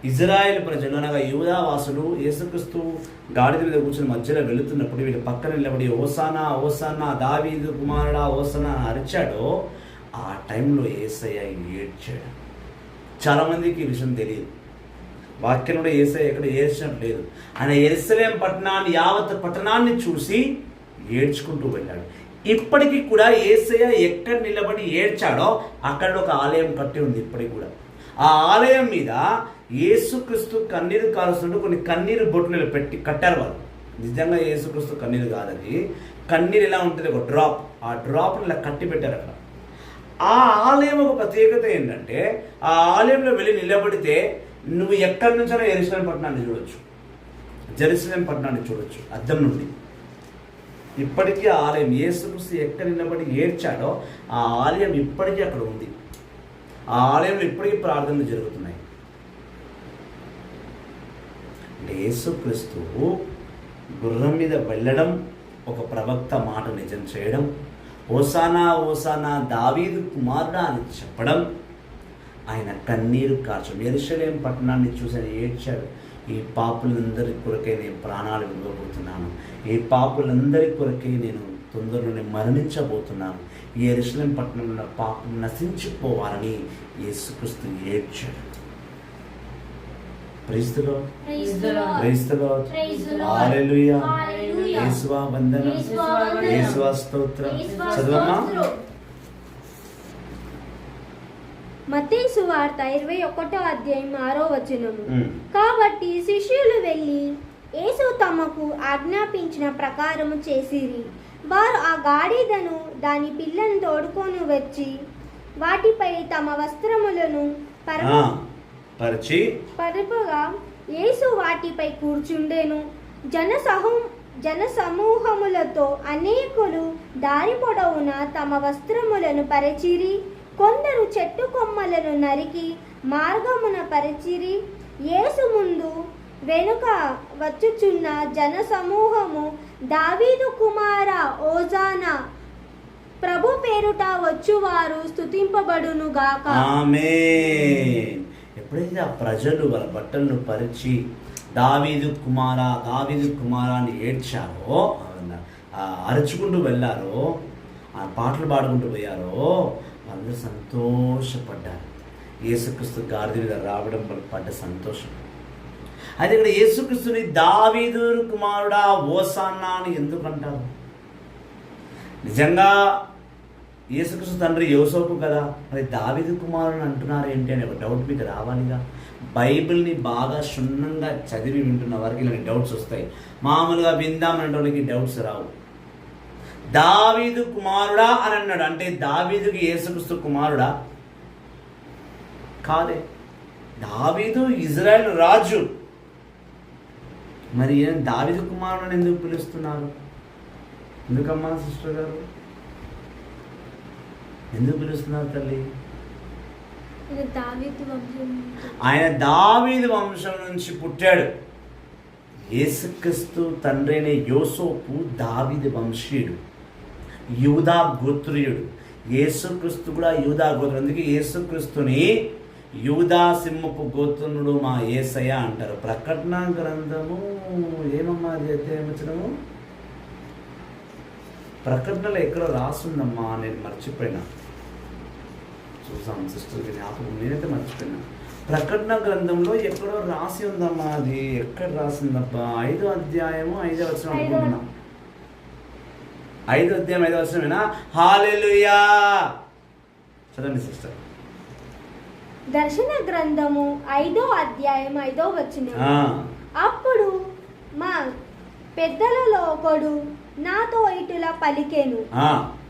ఇజ్రాయేల్ ప్రజలు అనగా యూదా వాసులు యేసుక్రీస్తు గాడిద మీద కూర్చొని మధ్యలో వెళుతున్నప్పుడు వీళ్ళ పక్కన నిలబడి ఓసానా ఓసానా దావీదు కుమారుడా ఓసానా అని అరిచాడో ఆ టైంలో యేసయ్య ఏడ్చాడు. చాలామందికి ఈ విషయం తెలియదు. వాక్యంలో యేసయ్య ఎక్కడ ఏడ్చినట్టు లేదు. ఆయన యెరూషలేము పట్టణాన్ని, యావత్ పట్టణాన్ని చూసి ఏడ్చుకుంటూ వెళ్ళాడు. ఇప్పటికీ కూడా యేసయ్య ఎక్కడ నిలబడి ఏడ్చాడో అక్కడ ఒక ఆలయం కట్టి ఉంది ఇప్పటికి కూడా. ఆ ఆలయం మీద యేసుక్రీస్తు కన్నీరు కారుస్తుంటూ కొన్ని కన్నీరు బొట్లు పెట్టి కట్టారు వాళ్ళు. నిజంగా యేసుక్రీస్తు కన్నీరు కాదది. కన్నీరు ఎలా ఉంటుంది, ఒక డ్రాప్. ఆ డ్రాప్ని ఇలా కట్టి పెట్టారు అక్కడ. ఆ ఆలయం ఒక ప్రత్యేకత ఏంటంటే, ఆ ఆలయంలో వెళ్ళి నిలబడితే నువ్వు ఎక్కడి నుంచైనా యెరూషలేము పట్టణాన్ని చూడొచ్చు, జెరూసలేం పట్టణాన్ని చూడొచ్చు అద్దం నుండి. ఇప్పటికీ ఆ ఆలయం, యేసుక్రీస్తు ఎక్కడ నిలబడి ఏడ్చాడో ఆ ఆలయం ఇప్పటికీ అక్కడ ఉంది. ఆ ఆలయంలో ఇప్పటికీ ప్రార్థనలు జరుగుతున్నాయి. అంటే యేసుక్రీస్తు గుర్రం మీద వెళ్ళడం, ఒక ప్రవక్త మాట నిజం చేయడం, ఓసానా ఓసానా దావీదు కుమారుడా అని చెప్పడం, ఆయన కన్నీరు కార్చడం, యెరూషలేము పట్టణాన్ని చూసి ఆయన ఏడ్చాడు. ఈ పాపులందరి కొరకే నేను ప్రాణాలు ఇవ్వబోతున్నాను, ఈ పాపులందరి కొరకే నేను తొందరలోనే మరణించబోతున్నాను, ఈ యెరూషలేము పట్టణంలో పాపం నశించిపోవాలని యేసుక్రీస్తు ఏడ్చాడు. Praise the lord, praise the lord, hallelujah, యేసువా వందనం, యేసువా స్తోత్రం. చదవమ్మా. మత్తయి సువార్త 21వ అధ్యాయం 6వ వచనము. కాబట్టి శిష్యులు వెళ్ళి యేసు తమకు ఆజ్ఞాపించిన ప్రకారము చేసిరి. వారు ఆ గాడిదను దాని పిల్లను తోడుకొని వచ్చి వాటిపై తమ వస్త్రములను పరుపగా యేసు వాటిపై కూర్చుండెను. జన సమూహములతో అనేకులు దారి పొడవున తమ వస్త్రములను పరిచిరి. కొందరు చెట్టు కొమ్మలను నరికి మార్గమున పరిచిరి. యేసు ముందు వెనుక వచ్చుచున్న జన సమూహము, దావీదు కుమారా ఓజానా, ప్రభు పేరుట వచ్చువారు స్తుతింపబడును గాక. ఆమేన్. ఎప్పుడైతే ఆ ప్రజలు వాళ్ళ బట్టలను పరిచి దావీదు కుమారా దావీదు కుమారా అని ఏడ్చారో, అరుచుకుంటూ వెళ్ళారో, ఆ పాటలు పాడుకుంటూ పోయారో, అందరూ సంతోషపడ్డారు. యేసుక్రీస్తు గాడిద మీద రావడం వల్ల పడ్డ సంతోషం. అయితే ఇక్కడ యేసుక్రీస్తుని దావీదు కుమారుడా ఓసాన్నా అని ఎందుకు అంటారు? నిజంగా యేసుక్రీస్తు తండ్రి యోసేపు కదా, మరి దావీదు కుమారుని అంటున్నారు ఏంటి అని ఒక డౌట్ మీకు రావాలిగా. బైబిల్ని బాగా క్షుణ్ణంగా చదివి వింటున్న వారికి ఇలాంటి డౌట్స్ వస్తాయి. మామూలుగా విందామనే వాళ్ళకి డౌట్స్ రావు. దావీదు కుమారుడా అని అన్నాడు అంటే దావీదుకి యేసుక్రీస్తు కుమారుడా? కాదే. దావీదు ఇజ్రాయెల్ రాజు. మరి దావీదు కుమారుడు ఎందుకు పిలుస్తున్నారు? ఎందుకమ్మా సిస్టర్ గారు, ఎందుకు పిలుస్తున్నారు తల్లి? ఆయన దావీదు వంశం నుంచి పుట్టాడు. యేసుక్రీస్తు తండ్రి అయిన యోసేపు దావీదు వంశీయుడు, యూదా గోత్రీయుడు. యేసుక్రీస్తు కూడా యూదా గోత్రుడు. అందుకే యేసుక్రీస్తుని యూదా సింహపు గోత్రుడు మా యేసయ్య అంటారు. ప్రకటన గ్రంథము ఏమమ్మా ఏమొచ్చినాము, ప్రకటనలో ఎక్కడో రాసుందమ్మా, నేను మర్చిపోయినా. చూసాం సిస్టర్కి జ్ఞాపకం, నేనైతే మర్చిపోయినా. ప్రకటన గ్రంథంలో ఎక్కడో రాసి ఉందమ్మా, అది ఎక్కడ రాసిందబ్బా? 5వ అధ్యాయము 5వ వచనం అనుకుంటున్నా. 5వ అధ్యాయం 5వ వచనమేనా? హల్లెలూయా. చదవండి సిస్టర్. దర్శన గ్రంథము 5వ అధ్యాయం 5వ వచనం. అప్పుడు మా పెద్దలలో ఒకడు నాతో ఇటులా పలికెను,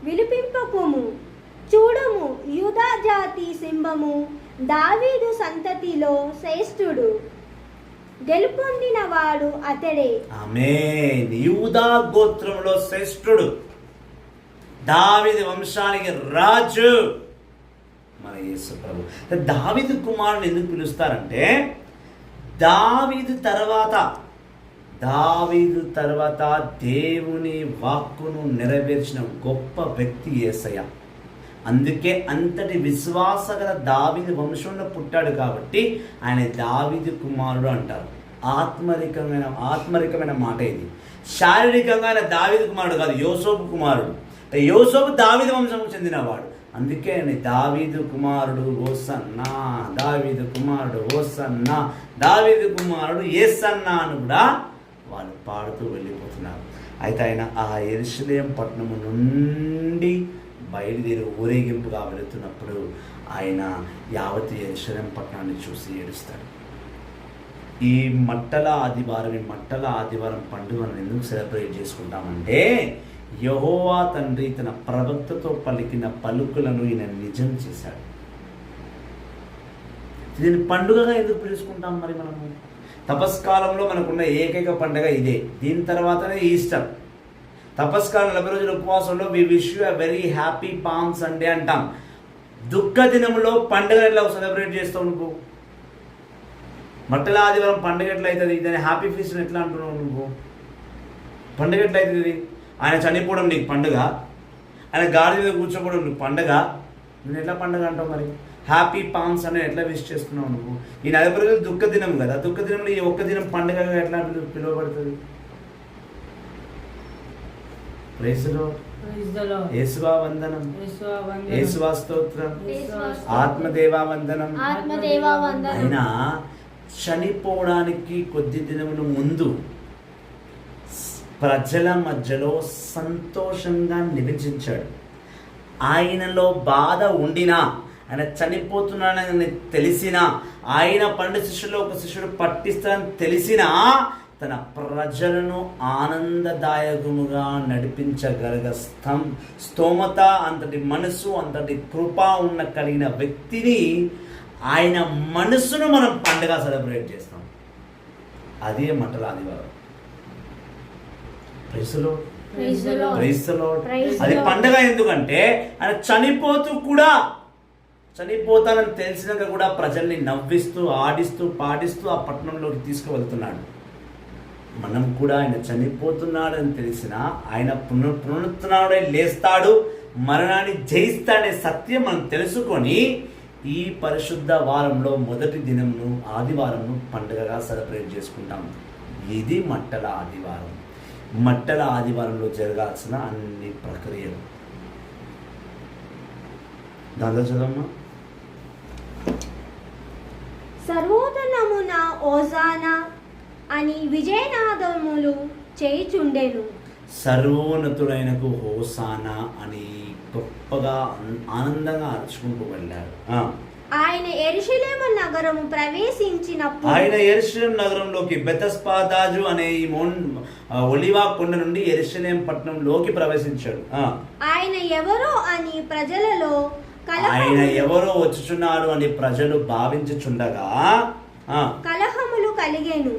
విలిపింపకుము, చూడుము, యూదా జాతి సింహము, దావీదు సంతతిలో శ్రేష్ఠుడు, గెలుపొందిన వాడు అతడే. ఆమేన్. యూదా గోత్రంలో శ్రేష్ఠుడు, దావీదు వంశానికి రాజు మన యేసు ప్రభు. దావీదు కుమారుని ఎందుకు పిలుస్తారంటే దావీదు తర్వాత దేవుని వాక్కును నెరవేర్చిన గొప్ప వ్యక్తి యేసయ్య. అందుకే అంతటి విశ్వాసగల దావీదు వంశంలో పుట్టాడు కాబట్టి ఆయన దావీదు కుమారుడు అంటారు. ఆత్మరికమైన మాట ఇది. శారీరకంగా ఆయన దావీదు కుమారుడు కాదు, యోసేపు కుమారుడు. యోసేపు దావీదు వంశంకు చెందినవాడు. అందుకే ఆయన దావీదు కుమారుడు హోసన్నా, దావీదు కుమారుడు హోసన్నా, దావీదు కుమారుడు యేసన్నా అని కూడా వాళ్ళు పాడుతూ వెళ్ళిపోతున్నారు. అయితే ఆయన ఆ యెరూషలేము పట్టణము నుండి బయలుదేరి ఊరేగింపుగా వెళుతున్నప్పుడు ఆయన యావత్ యెరూషలేము పట్టణాన్ని చూసి ఏడుస్తాడు. ఈ మట్టల ఆదివారం పండుగను ఎందుకు సెలబ్రేట్ చేసుకుంటామంటే యెహోవా తండ్రి తన ప్రవక్తతో పలికిన పలుకులను ఈయన నిజం చేశాడు. దీన్ని పండుగగా ఎందుకు పిలుచుకుంటాం మరి మనము? తపస్కాలంలో మనకున్న ఏకైక పండుగ ఇదే. దీని తర్వాతనే ఈస్టర్. తపస్కాలం 40 రోజుల ఉపవాసంలో we wish you a very happy palm Sunday అంటాం. దుఃఖ దినంలో పండుగ ఎట్లా సెలబ్రేట్ చేస్తావు నువ్వు? మట్టల ఆదివారం పండుగ ఎట్లా అవుతుంది? దాన్ని హ్యాపీ ఫీస్ట్ ఎట్లా అంటున్నావు నువ్వు? పండుగ ఎట్లా అవుతుంది? ఆయన చనిపోవడం నీకు పండుగ, ఆయన గాడి మీద కూర్చోపోవడం నీకు పండుగ. నేను ఎట్లా పండుగ అంటావు మరి? హ్యాపీ పామ్స్ అని ఎట్లా విష్ చేస్తున్నావు నువ్వు? ఈ 40 రోజులు దుఃఖ దినం కదా, దుఃఖ దినంలో ఈ ఒక్క దినం పండుగగా ఎట్లా పిలువబడుతుంది? Praise the lord. యేసువా వందనం, యేసువా స్తోత్రం, ఆత్మదేవా వందనం. ఆయన చనిపోవడానికి కొద్ది దినముల ముందు ప్రజల మధ్యలో సంతోషంగా నివసించాడు. ఆయనలో బాధ ఉండినా, ఆయన చనిపోతున్నాడని తెలిసినా, ఆయన 12 శిష్యుల్లో ఒక శిష్యుడు పట్టిస్తాడని తెలిసినా తన ప్రజలను ఆనందదాయకముగా నడిపించగలిగ స్తోమత, అంతటి మనసు, అంతటి కృప కలిగిన వ్యక్తిని, ఆయన మనసును మనం పండుగ సెలబ్రేట్ చేస్తాం. అదే మట్టల ఆదివారం. అది పండుగ ఎందుకంటే ఆయన చనిపోతానని తెలిసినాక కూడా ప్రజల్ని నవ్విస్తూ, ఆడిస్తూ, పాడిస్తూ ఆ పట్టణంలోకి తీసుకువెళ్తున్నాడు. మనం కూడా ఆయన చనిపోతున్నాడని తెలిసినా ఆయన పునరుత్థానుడై లేస్తాడు, మరణాన్ని జయిస్తాడనే సత్యం మనం తెలుసుకొని ఈ పరిశుద్ధ వారంలో మొదటి దినంను, ఆదివారంను పండుగగా సెలబ్రేట్ చేసుకుంటాం. ఇది మట్టల ఆదివారం. మట్టల ఆదివారంలో జరగాల్సిన అన్ని ప్రక్రియలు. దాంతో చదవమ్మా. సర్వోన్నతమున హోసానా అని విజయనాదములు చేయుచుండెను. సర్వోన్నతుడైనకు హోసానా అని గొప్పగా ఆనందంగా అరుచుకుంటూ వెళ్ళారు. ఆయన యెరూషలేము నగరము ప్రవేశించినప్పుడు, ఆయన యెరూషలేము నగరంలోకి బెతస్పాదాజు అనే ఈ ఒలివా కొండ నుండి యెరూషలేము పట్టణంలోకి ప్రవేశించాడు. ఆయన ఎవరో అని ప్రజలలో ఆయన ఎవరో వచ్చుచున్నాడు అని ప్రజలు భావించుచుండగా కలహములు కలిగేను.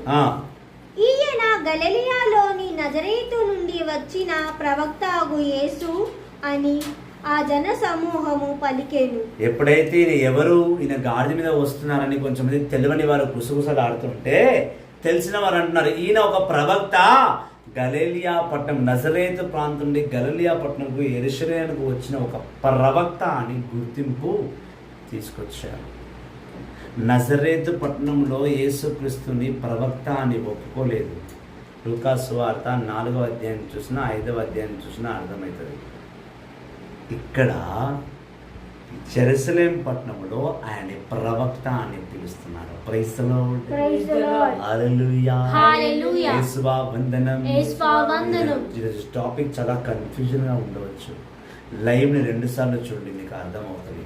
ఈయన గలిలయలోని నజరేతు నుండి వచ్చిన ప్రవక్తగు యేసు అని ఆ జన సమూహము పలికేను. ఎప్పుడైతే ఈయన గాడిద మీద వస్తున్నారని కొంచెం మంది తెలియని వారు గుసగుసలాడుతుంటే తెలిసిన వారు అంటున్నారు, ఈయన ఒక ప్రవక్త, గలిలయ పట్టణం, నజరేతు ప్రాంతం నుండి గలిలయ పట్టణంకు యెరూషలేముకు వచ్చిన ఒక ప్రవక్త అని గుర్తింపు తీసుకొచ్చారు. నజరేతు పట్టణంలో యేసుక్రీస్తుని ప్రవక్త అని ఒప్పుకోలేదు. లూకా సువార్త 4వ అధ్యాయం చూసినా 5వ అధ్యాయం చూసినా అర్థమవుతుంది. ఇక్కడ యెరూషలేము పట్టణంలో ఆయన ప్రవక్త అని పిలుస్తున్నారు. Praise the lord. హల్లెలూయా. యేసువా వందనం. ఈరోజు టాపిక్ చాలా కన్ఫ్యూజన్ గా ఉండవచ్చు. లైవ్ ని 2 సార్లు చూడండి, మీకు అర్థమవుతుంది.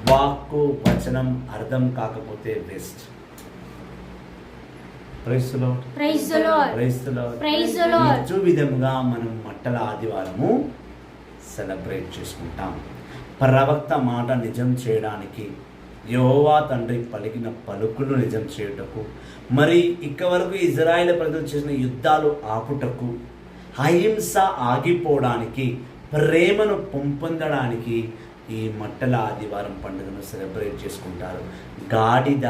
వాక్కు వచనం అర్థం కాకపోతే waste. Praise the lord. Praise the lord. Praise the lord. Praise the Lord. ఈ విధముగా మనం మట్టల ఆదివారము సెలబ్రేట్ చేసుకుంటాం. ప్రవక్త మాట నిజం చేయడానికి, యెహోవా తండ్రి పలికిన పలుకులు నిజం చేయుటకు, మరి ఇక్క వరకు ఇజ్రాయేల్ ప్రజలు చేసిన యుద్ధాలు ఆపుటకు, అహింస ఆగిపోవడానికి, ప్రేమను పొందడానికి ఈ మట్టల ఆదివారం పండుగను సెలబ్రేట్ చేసుకుంటారు. గాడిద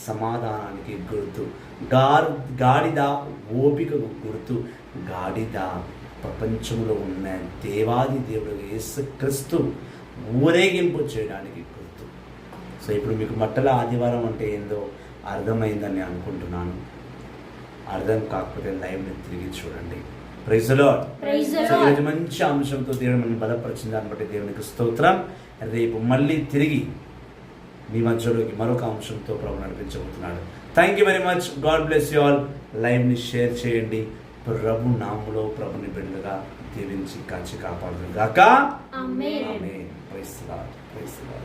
సమాధానానికి గుర్తు, గాడిద ఓపికకు గుర్తు, గాడిద ప్రపంచంలో ఉన్న దేవాది దేవుడు యేసుక్రీస్తు ఊరేగింపు చేయడానికి గుర్తు. సో ఇప్పుడు మీకు మట్టల ఆదివారం అంటే ఏందో అర్థమైందని అనుకుంటున్నాను. అర్థం కాకపోతే లైవ్ని తిరిగి చూడండి. Praise the lord. సో ఈరోజు మంచి అంశంతో దేవుడు మనం బలపరిచిన దాన్ని బట్టి దేవునికి స్తోత్రం. రేపు మళ్ళీ తిరిగి మీ మధ్యలోకి మరొక అంశంతో ప్రభు నడిపించబోతున్నాడు. Thank you very much. God bless you all. లైవ్ని షేర్ చేయండి. ప్రభు నామములో ప్రభుని బిడ్డలుగా దీవించి కాచి కాపాడును గాక. Amen. Amen. Praise the lord. Praise the lord.